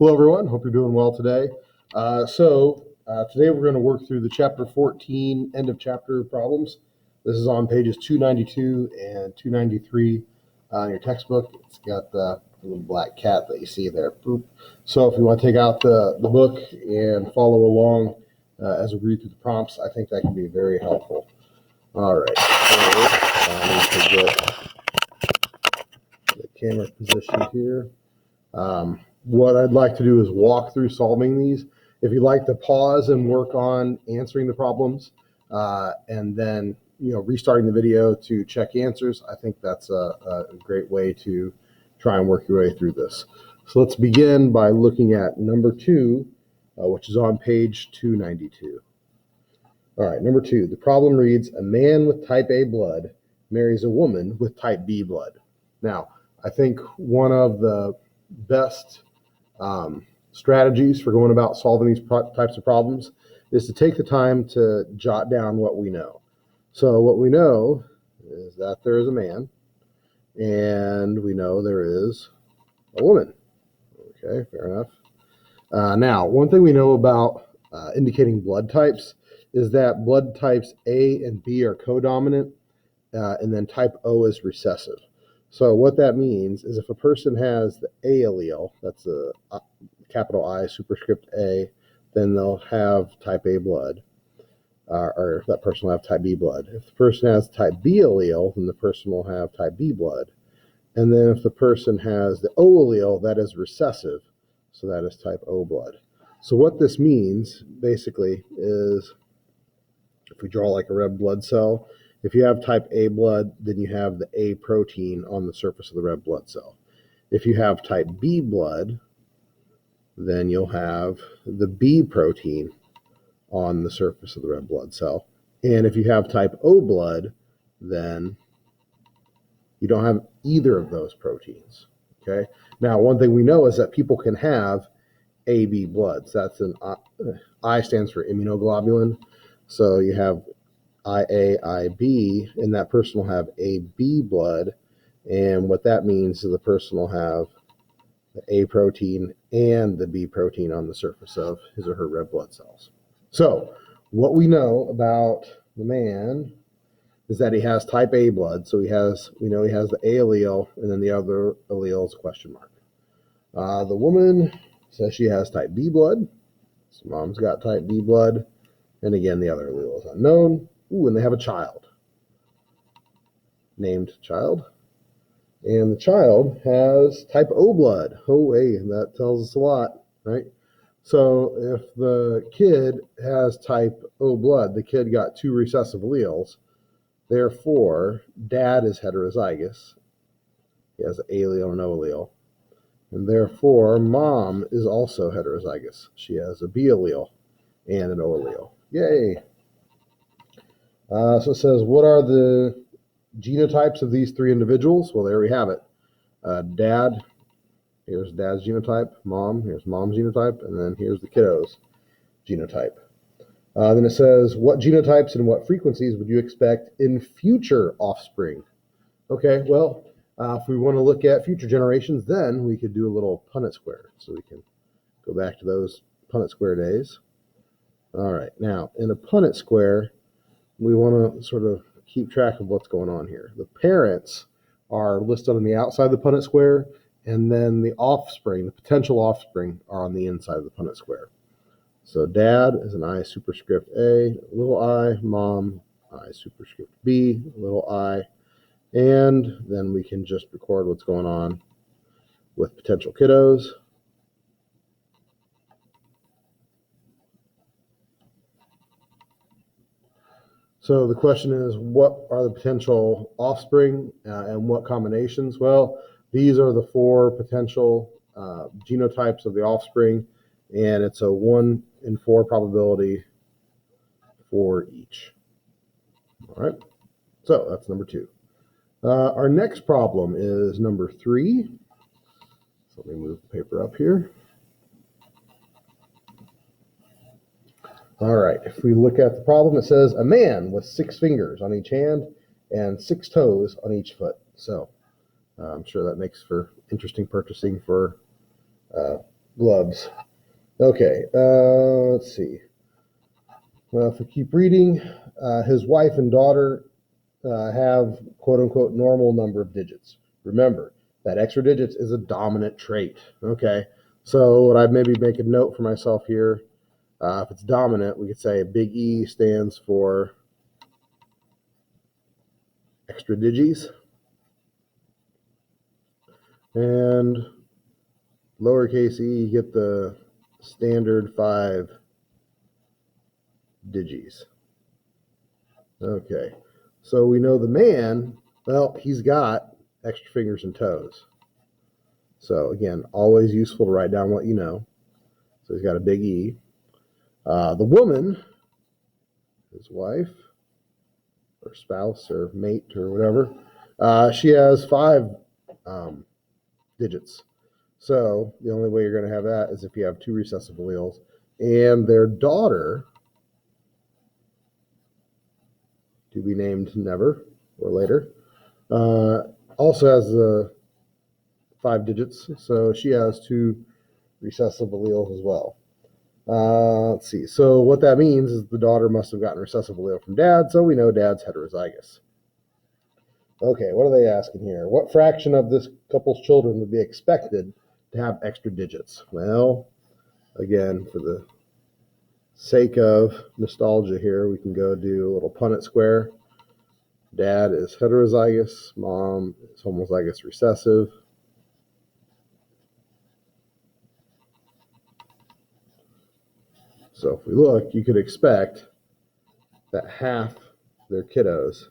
Hello, everyone. Hope you're doing well today. Today we're going to work through the chapter 14 end of chapter problems. This is on pages 292 and 293 in your textbook. It's got the little black cat that you see there. Boop. So if you want to take out the book and follow along as we read through the prompts, I think that can be very helpful. All right. So I need to get the camera positioned here. What I'd like to do is walk through solving these. If you'd like to pause and work on answering the problems and then restarting the video to check answers, I think that's a great way to try and work your way through this. So let's begin by looking at number 2, which is on page 292. All right, number 2, the problem reads, a man with type A blood marries a woman with type B blood. Now, I think one of the best strategies for going about solving these types of problems is to take the time to jot down what we know. So what we know is that there is a man and we know there is a woman. Okay, fair enough. Now, one thing we know about indicating blood types is that blood types A and B are codominant and then type O is recessive. So what that means is if a person has the A allele, that's a capital I superscript A, then they'll have type A blood, or that person will have type B blood. If the person has type B allele, then the person will have type B blood. And then if the person has the O allele, that is recessive, so that is type O blood. So what this means, basically, is if we draw like a red blood cell, if you have type A blood, then you have the A protein on the surface of the red blood cell. If you have type B blood, then you'll have the B protein on the surface of the red blood cell. And if you have type O blood, then you don't have either of those proteins. Okay. Now, one thing we know is that people can have AB bloods. That's an I stands for immunoglobulin. So you have IAIB, and that person will have AB blood, and what that means is the person will have the A protein and the B protein on the surface of his or her red blood cells. So what we know about the man is that he has type A blood, so we know he has the A allele, and then the other allele is a question mark. The woman says she has type B blood, so mom's got type B blood, and again the other allele is unknown. Ooh, and they have a child, named child. And the child has type O blood. Oh, hey, that tells us a lot, right? So if the kid has type O blood, the kid got 2 recessive alleles. Therefore, dad is heterozygous. He has an A allele and O allele. And therefore, mom is also heterozygous. She has a B allele and an O allele. Yay! So it says, what are the genotypes of these 3 individuals? Well, there we have it. Dad, here's dad's genotype. Mom, here's mom's genotype. And then here's the kiddo's genotype. Then it says, what genotypes and what frequencies would you expect in future offspring? Okay, well, if we want to look at future generations, then we could do a little Punnett square. So we can go back to those Punnett square days. All right, now, in a Punnett square, we want to sort of keep track of what's going on here. The parents are listed on the outside of the Punnett square, and then the offspring, the potential offspring, are on the inside of the Punnett square. So dad is an I superscript A, little I, mom, I superscript B, little I, and then we can just record what's going on with potential kiddos. So the question is, what are the potential offspring and what combinations? Well, these are the 4 potential genotypes of the offspring, and it's a 1 in 4 probability for each. All right, so that's number 2. Our next problem is number 3. So let me move the paper up here. All right, if we look at the problem, it says a man with 6 fingers on each hand and 6 toes on each foot. So I'm sure that makes for interesting purchasing for gloves. Okay, let's see. Well, if we keep reading, his wife and daughter have quote unquote normal number of digits. Remember, that extra digits is a dominant trait. Okay, so what I'd maybe make a note for myself here, if it's dominant, we could say a big E stands for extra digits, and lowercase e, you get the standard 5 digits. Okay, so we know the man, well, he's got extra fingers and toes. So again, always useful to write down what you know. So he's got a big E. The woman, his wife, or spouse, or mate, or whatever, she has 5 digits. So the only way you're going to have that is if you have 2 recessive alleles. And their daughter, to be named never or later, also has 5 digits. So she has 2 recessive alleles as well. Let's see. So what that means is the daughter must have gotten recessive allele from dad, so we know dad's heterozygous. Okay, what are they asking here? What fraction of this couple's children would be expected to have extra digits? Well, again, for the sake of nostalgia here, we can go do a little Punnett square. Dad is heterozygous, mom is homozygous recessive. So if we look, you could expect that half their kiddos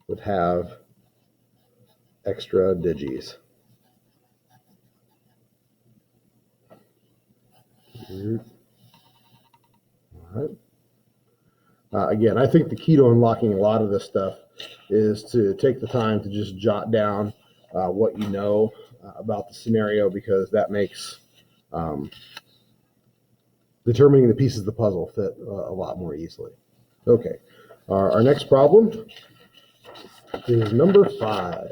would have extra digits. All right. Again, I think the key to unlocking a lot of this stuff is to take the time to just jot down what you know about the scenario, because that makes determining the pieces of the puzzle fit a lot more easily. Okay, our next problem is number 5.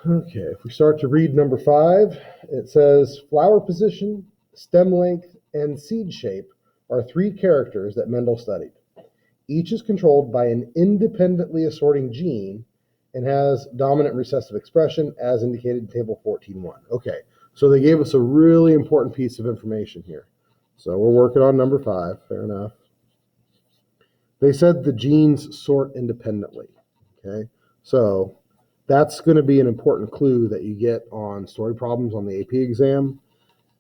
Okay, if we start to read number 5, it says flower position, stem length, and seed shape are 3 characters that Mendel studied. Each is controlled by an independently assorting gene and has dominant recessive expression as indicated in table 14.1. Okay, so they gave us a really important piece of information here. So we're working on number 5, fair enough. They said the genes sort independently. Okay, so that's going to be an important clue that you get on story problems on the AP exam.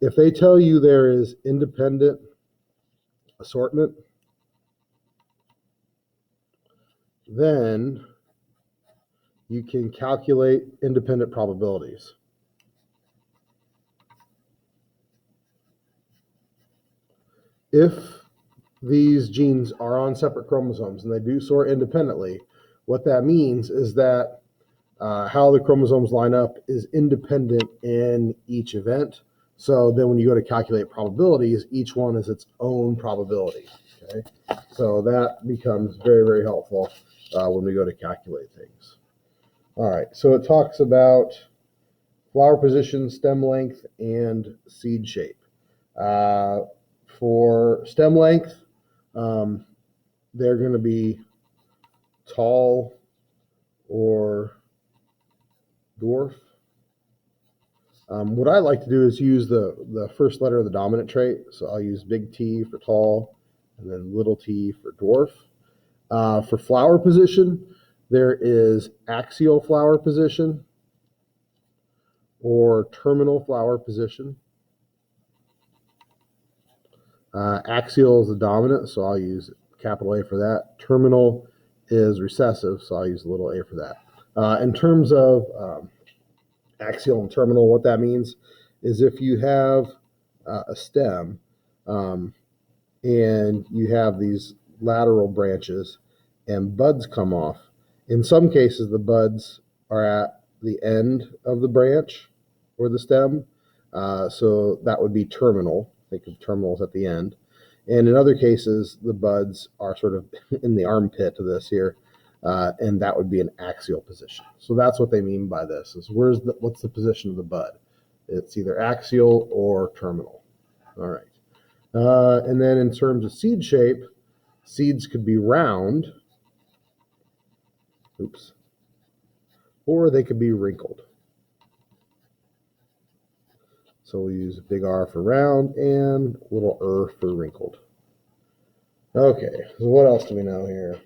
If they tell you there is independent assortment, then you can calculate independent probabilities. If these genes are on separate chromosomes and they do sort independently, what that means is that how the chromosomes line up is independent in each event. So then when you go to calculate probabilities, each one is its own probability. Okay, so that becomes very, very helpful when we go to calculate things. All right, so it talks about flower position, stem length, and seed shape. For stem length, they're going to be tall or dwarf. What I like to do is use the first letter of the dominant trait. So I'll use big T for tall and then little t for dwarf. For flower position, there is axial flower position or terminal flower position. Axial is the dominant, so I'll use capital A for that. Terminal is recessive, so I'll use a little a for that. In terms of axial and terminal, what that means is if you have a stem and you have these lateral branches and buds come off, in some cases the buds are at the end of the branch or the stem, so that would be terminal. Think of terminals at the end. And in other cases, the buds are sort of in the armpit of this here. and that would be an axial position. So that's what they mean by this, is what's the position of the bud? It's either axial or terminal. All right. And then in terms of seed shape, seeds could be round, or they could be wrinkled. So we'll use a big R for round and little for wrinkled. Okay, so what else do we know here?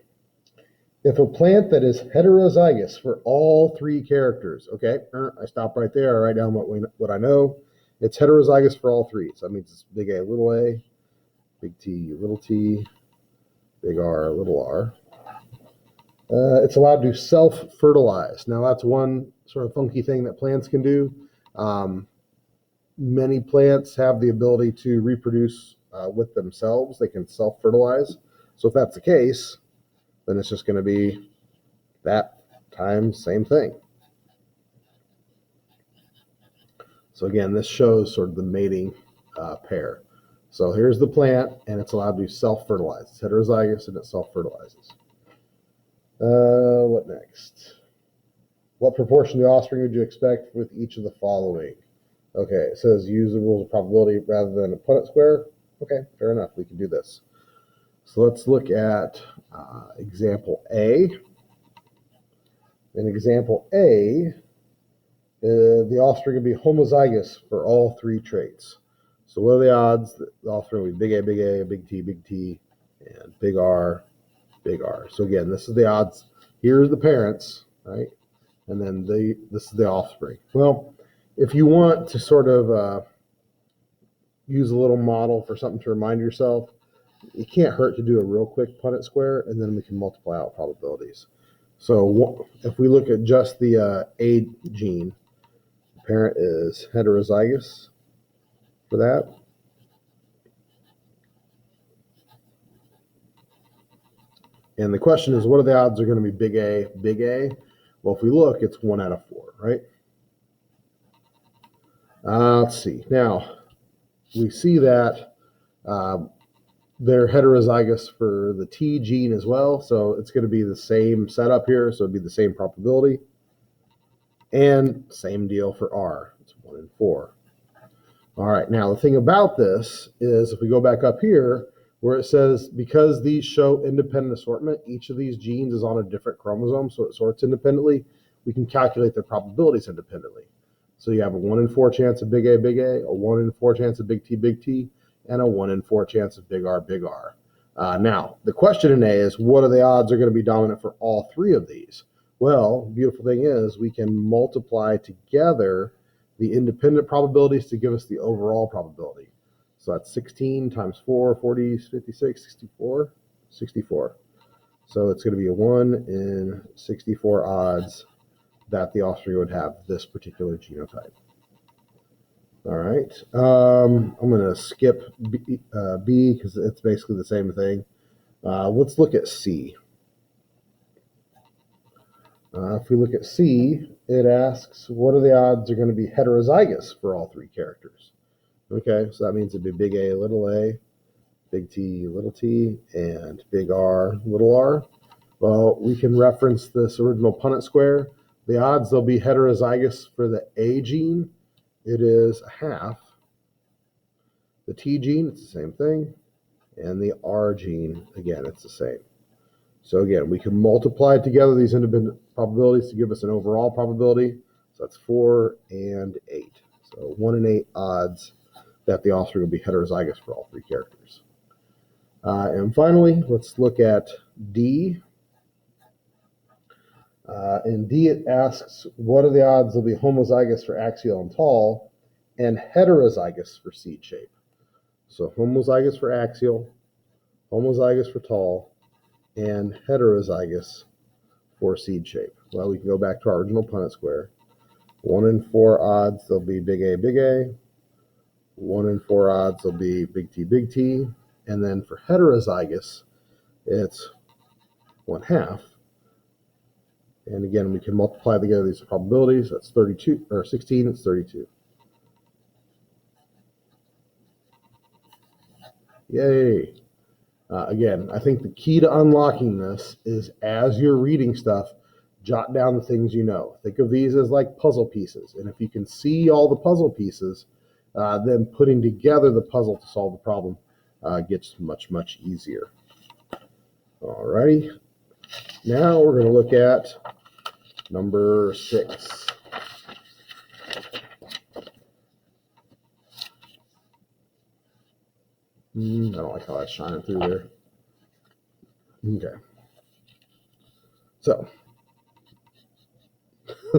If a plant that is heterozygous for all three characters, okay, I stop right there. I write down what I know. It's heterozygous for all three. So that means it's big A, little a, big T, little t, big R, little r. It's allowed to self-fertilize. Now that's one sort of funky thing that plants can do. Many plants have the ability to reproduce with themselves. They can self-fertilize. So if that's the case, then it's just going to be that times same thing. So again, this shows sort of the mating pair. So here's the plant, and it's allowed to self-fertilize. It's heterozygous, and it self-fertilizes. What next? What proportion of the offspring would you expect with each of the following? Okay, it says use the rules of probability rather than a Punnett square. Okay, fair enough. We can do this. So let's look at example A. In example A, the offspring would be homozygous for all three traits. So what are the odds that the offspring would be big A, big T, and big R, big R? So again, this is the odds. Here's the parents, right? And then this is the offspring. Well, if you want to sort of use a little model for something to remind yourself, it can't hurt to do a real quick Punnett square, and then we can multiply out probabilities. So if we look at just the A gene, the parent is heterozygous for that. And the question is, what are the odds are going to be big A, big A? Well, if we look, it's 1 out of 4, right? Let's see. Now, we see that they're heterozygous for the T gene as well, so it's going to be the same setup here, so it'd be the same probability. And same deal for R. It's 1 in 4. All right, now the thing about this is if we go back up here, where it says because these show independent assortment, each of these genes is on a different chromosome, so it sorts independently, we can calculate their probabilities independently. So you have a 1 in 4 chance of big A, a 1 in 4 chance of big T, and a 1 in 4 chance of big R. Now, the question in A is, what are the odds are going to be dominant for all three of these? Well, the beautiful thing is we can multiply together the independent probabilities to give us the overall probability. So that's 16 times 4, 40, 56, 64, 64. So it's going to be a 1 in 64 odds that the offspring would have this particular genotype. All right. I'm going to skip B because it's basically the same thing. Let's look at C. If we look at C, it asks, what are the odds are going to be heterozygous for all three characters? Okay, so that means it'd be big A, big T, and big R, little r. Well, we can reference this original Punnett square. The odds they'll be heterozygous for the A gene, it is a half. The T gene, it's the same thing. And the R gene, again, it's the same. So again, we can multiply together these independent probabilities to give us an overall probability. So that's 4 and 8. So 1 in 8 odds that the offspring will be heterozygous for all three characters. And finally, let's look at D. In D, it asks, what are the odds they'll be homozygous for axial and tall and heterozygous for seed shape? So homozygous for axial, homozygous for tall, and heterozygous for seed shape. Well, we can go back to our original Punnett square. 1 in 4 odds they'll be big A. 1 in 4 odds will be big T. And then for heterozygous, it's 1/2. And again, we can multiply together these probabilities. That's 32, or 16, it's 32. Yay. Again, I think the key to unlocking this is as you're reading stuff, jot down the things you know. Think of these as like puzzle pieces. And if you can see all the puzzle pieces, then putting together the puzzle to solve the problem gets much, much easier. Alrighty. Now we're going to look at number 6. I don't like how that's shining through there. Okay. So,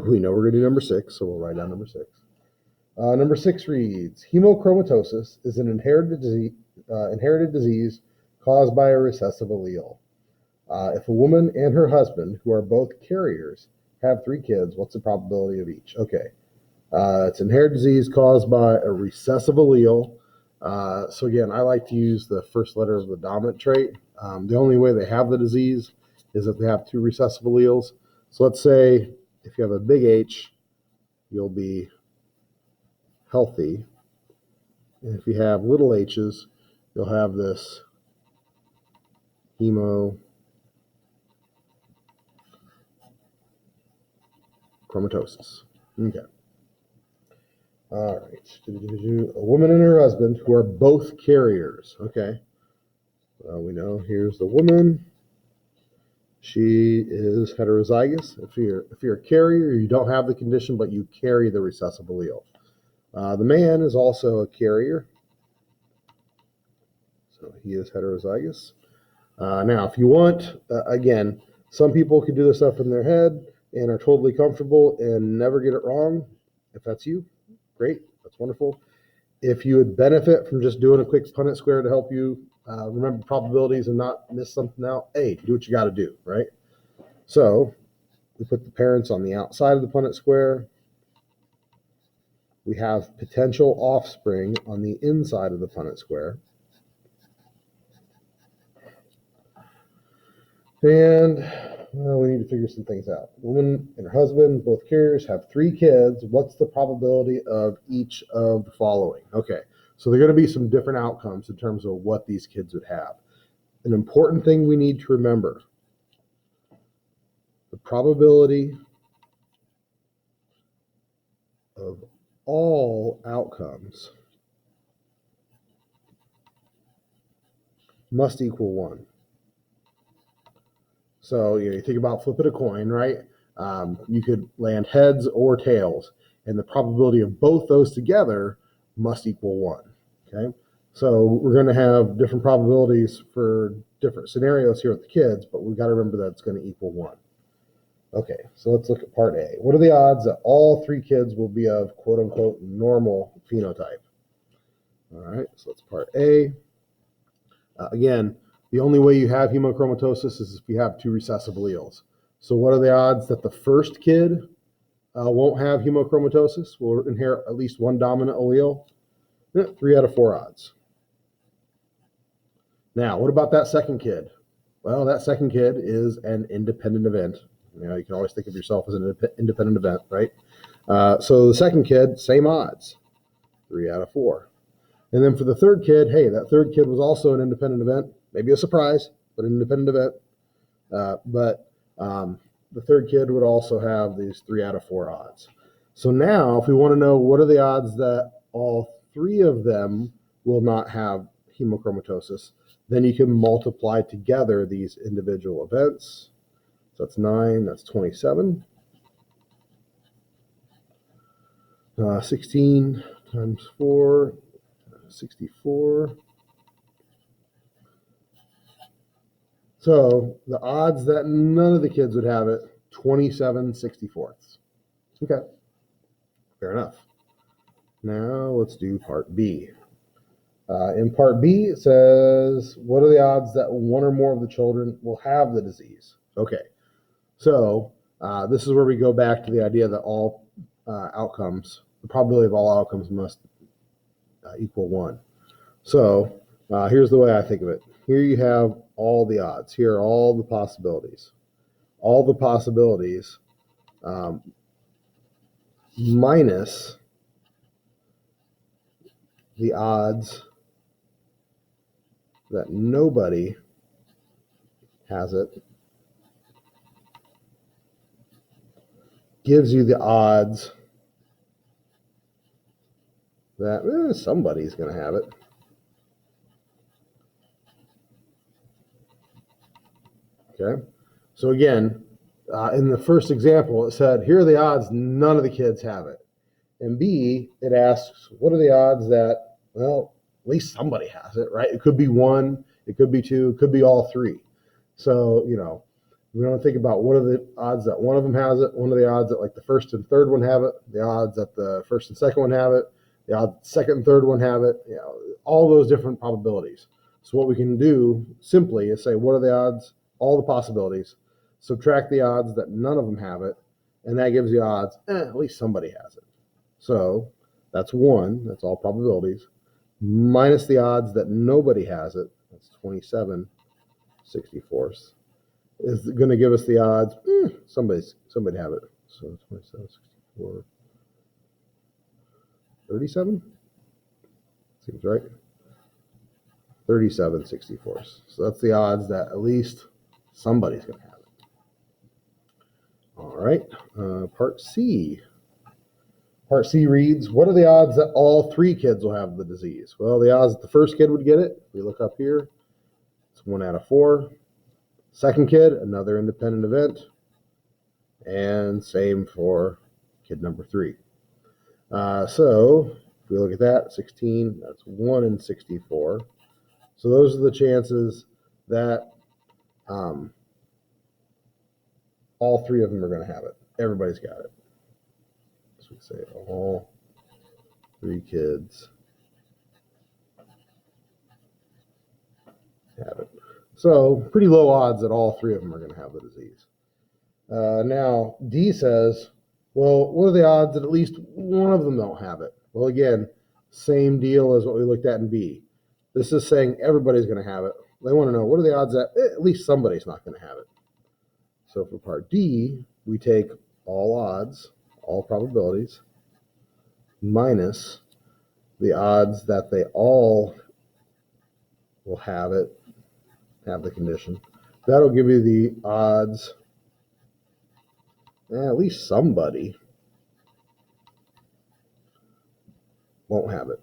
we know we're going to do number 6, so we'll write down number 6. Number 6 reads, hemochromatosis is an inherited disease caused by a recessive allele. If a woman and her husband, who are both carriers, have 3 kids, what's the probability of each? Okay. It's an inherited disease caused by a recessive allele. So again, I like to use the first letter of the dominant trait. The only way they have the disease is if they have 2 recessive alleles. So let's say if you have a big H, you'll be healthy. And if you have little h's, you'll have this hemochromatosis. Okay. All right. A woman and her husband who are both carriers. Okay. Well, we know here's the woman. She is heterozygous. If you're a carrier, you don't have the condition, but you carry the recessive allele. The man is also a carrier. So he is heterozygous. Now, if you want, again, some people can do this stuff in their head and are totally comfortable and never get it wrong. If that's you, great. That's wonderful. If you would benefit from just doing a quick Punnett square to help you remember probabilities and not miss something out, hey, do what you got to do, right? So we put the parents on the outside of the Punnett square. We have potential offspring on the inside of the Punnett square. And we need to figure some things out. Woman and her husband, both carriers, have 3 kids. What's the probability of each of the following? Okay, so there are going to be some different outcomes in terms of what these kids would have. An important thing we need to remember, the probability of all outcomes must equal 1. So you think about flipping a coin, right? You could land heads or tails, and the probability of both those together must equal 1. Okay, so we're going to have different probabilities for different scenarios here with the kids, but we've got to remember that it's going to equal 1. Okay, so let's look at part A. What are the odds that all 3 kids will be of quote-unquote normal phenotype? All right, so that's part A. Again, the only way you have hemochromatosis is if you have 2 recessive alleles. So what are the odds that the first kid won't have hemochromatosis, will inherit at least 1 dominant allele? 3 out of 4 odds. Now, what about that second kid? Well, that second kid is an independent event. You can always think of yourself as an independent event, right? So the second kid, same odds, 3 out of 4. And then for the third kid, hey, that third kid was also an independent event. Maybe a surprise, but an independent event. But the third kid would also have these 3 out of 4 odds. So now if we want to know what are the odds that all 3 of them will not have hemochromatosis, then you can multiply together these individual events. So that's 9, that's 27. 16 times 4, 64. So the odds that none of the kids would have it, 27/64. Okay, fair enough. Now let's do part B. In part B, it says, what are the odds that 1 or more of the children will have the disease? Okay, so this is where we go back to the idea that all outcomes, the probability of all outcomes must equal 1. So here's the way I think of it. Here you have all the odds. Here are all the possibilities. All the possibilities minus the odds that nobody has it gives you the odds that somebody's going to have it. Okay. So again, in the first example, it said, here are the odds none of the kids have it. And B, it asks, what are the odds that, well, at least somebody has it, right? It could be one, it could be two, it could be all three. So, we don't think about what are the odds that one of them has it, what are the odds that like the first and third one have it, the odds that the first and second one have it, the odds that the second and third one have it, all those different probabilities. So what we can do simply is say, what are the odds, all the possibilities, subtract the odds that none of them have it, and that gives you odds, at least somebody has it. So that's 1, that's all probabilities, minus the odds that nobody has it, that's 27/64, is going to give us the odds, somebody have it. So 27/64, 37? Seems right. 37/64. So that's the odds that at least somebody's going to have it. All right, part C. Part C reads, what are the odds that all 3 kids will have the disease? Well, the odds that the first kid would get it, if we look up here, it's 1 out of 4. Second kid, another independent event. And same for kid number 3. So if we look at that, 16, that's 1 in 64. So those are the chances that all 3 of them are going to have it. Everybody's got it. So we say all 3 kids have it. So pretty low odds that all 3 of them are going to have the disease. Now, D says, well, what are the odds that at least one of them don't have it? Well, again, same deal as what we looked at in B. This is saying everybody's going to have it. They want to know, what are the odds that at least somebody's not going to have it? So for part D, we take all odds, all probabilities, minus the odds that they all will have it, have the condition. That'll give you the odds, at least somebody won't have it.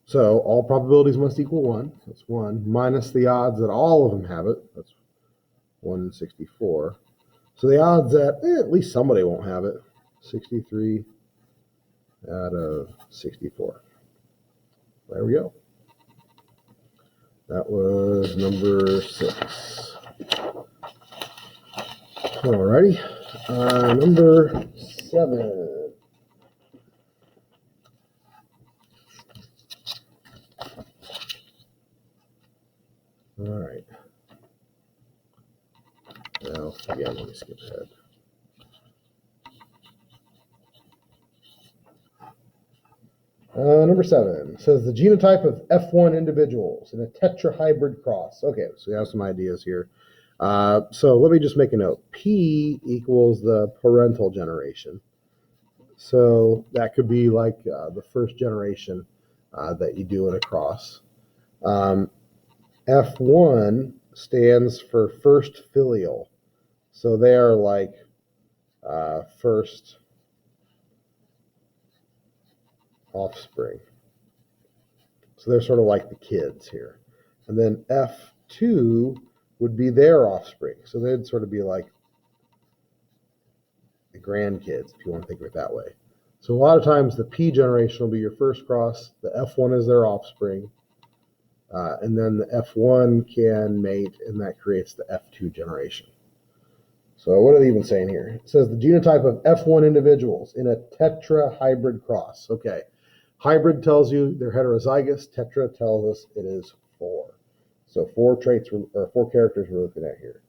So all probabilities must equal 1. That's 1. Minus the odds that all of them have it. That's 1 in 64. So the odds that at least somebody won't have it. 63 out of 64. There we go. That was number 6. Alrighty. Number 7. All right. Now, again, let me skip ahead. Number 7 says the genotype of F1 individuals in a tetrahybrid cross. Okay, so we have some ideas here. So let me just make a note. P equals the parental generation. So that could be like the first generation that you do in a cross. F1 stands for first filial. So they are like first offspring. So they're sort of like the kids here. And then F2 would be their offspring. So they'd sort of be like the grandkids, if you want to think of it that way. So a lot of times the P generation will be your first cross. The F1 is their offspring. And then the F1 can mate, and that creates the F2 generation. So what are they even saying here? It says the genotype of F1 individuals in a tetrahybrid cross. Okay. Hybrid tells you they're heterozygous. Tetra tells us it is 4. So 4 traits or 4 characters we're looking at here.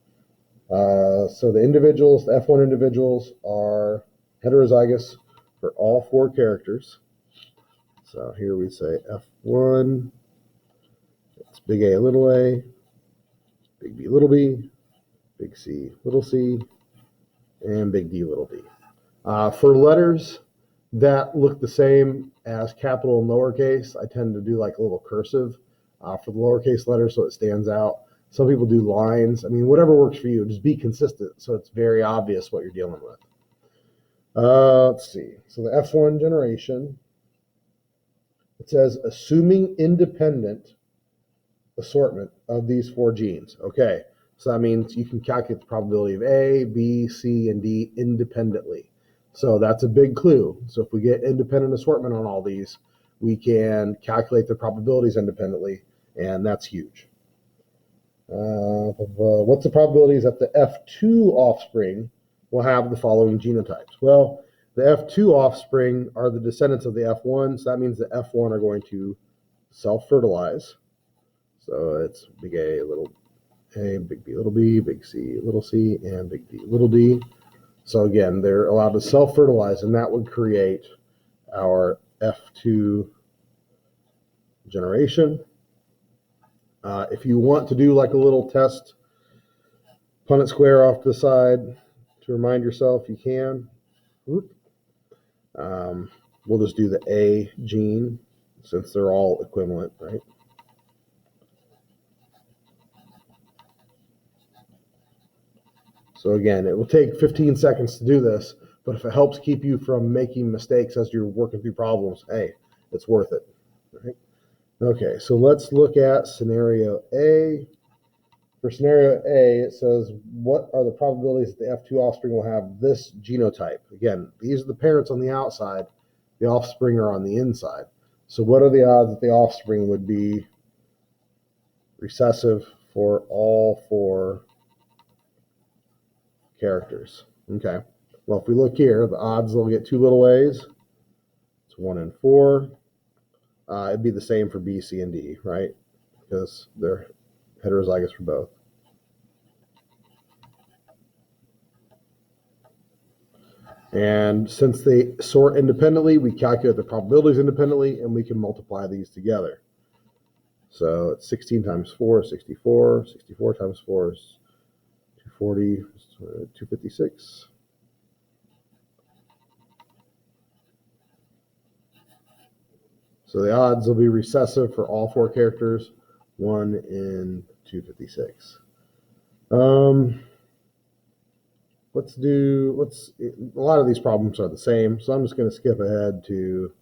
So the individuals, the F1 individuals, are heterozygous for all 4 characters. So here we say F1. It's big A, little a, big B, little b, big C, little c, and big D, little d. For letters, that look the same as capital and lowercase. I tend to do like a little cursive for the lowercase letters so it stands out. Some people do lines. I mean, whatever works for you. Just be consistent so it's very obvious what you're dealing with. Let's see. So the F1 generation, it says assuming independent assortment of these 4 genes. Okay, so that means you can calculate the probability of A, B, C, and D independently. So that's a big clue. So if we get independent assortment on all these, we can calculate the probabilities independently, and that's huge. What's the probabilities that the F2 offspring will have the following genotypes? Well, the F2 offspring are the descendants of the F1, so that means the F1 are going to self-fertilize. So it's big A, little a, big B, little b, big C, and big D, little d. So again, they're allowed to self-fertilize, and that would create our F2 generation. If you want to do like a little test Punnett square off to the side to remind yourself, you can. We'll just do the A gene since they're all equivalent, right? So again, it will take 15 seconds to do this, but if it helps keep you from making mistakes as you're working through problems, hey, it's worth it. Right? Okay, so let's look at scenario A. For scenario A, it says, what are the probabilities that the F2 offspring will have this genotype? Again, these are the parents on the outside. The offspring are on the inside. So what are the odds that the offspring would be recessive for all 4 characters? Okay. Well, if we look here, the odds they'll get 2 little a's. It's 1 in 4. It'd be the same for B, C, and D, right? Because they're heterozygous for both. And since they sort independently, we calculate the probabilities independently, and we can multiply these together. So it's 16 times 4 is 64. 64 times 4 is 240, 256. So the odds will be recessive for all 4 characters, 1 in 256. A lot of these problems are the same, so I'm just going to skip ahead to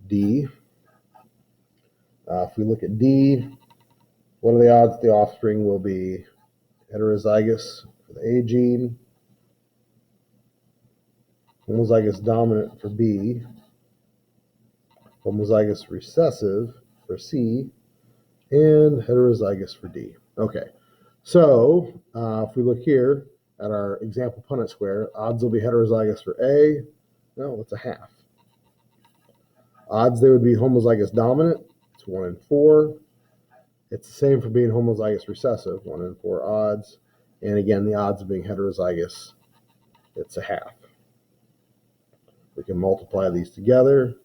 D. If we look at D, what are the odds the offspring will be heterozygous for the A gene, homozygous dominant for B, homozygous recessive for C, and heterozygous for D. Okay, so if we look here at our example Punnett square, odds will be heterozygous for A. No, it's a half. Odds they would be homozygous dominant. It's 1 in 4. It's the same for being homozygous recessive, 1 in 4 odds. And again, the odds of being heterozygous, it's a half. We can multiply these together.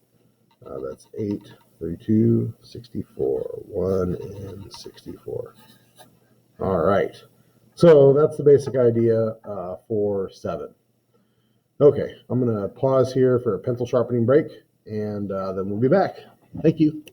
That's 8, 32, 64, 1 in 64. All right. So that's the basic idea for 7. Okay, I'm going to pause here for a pencil sharpening break, and then we'll be back. Thank you.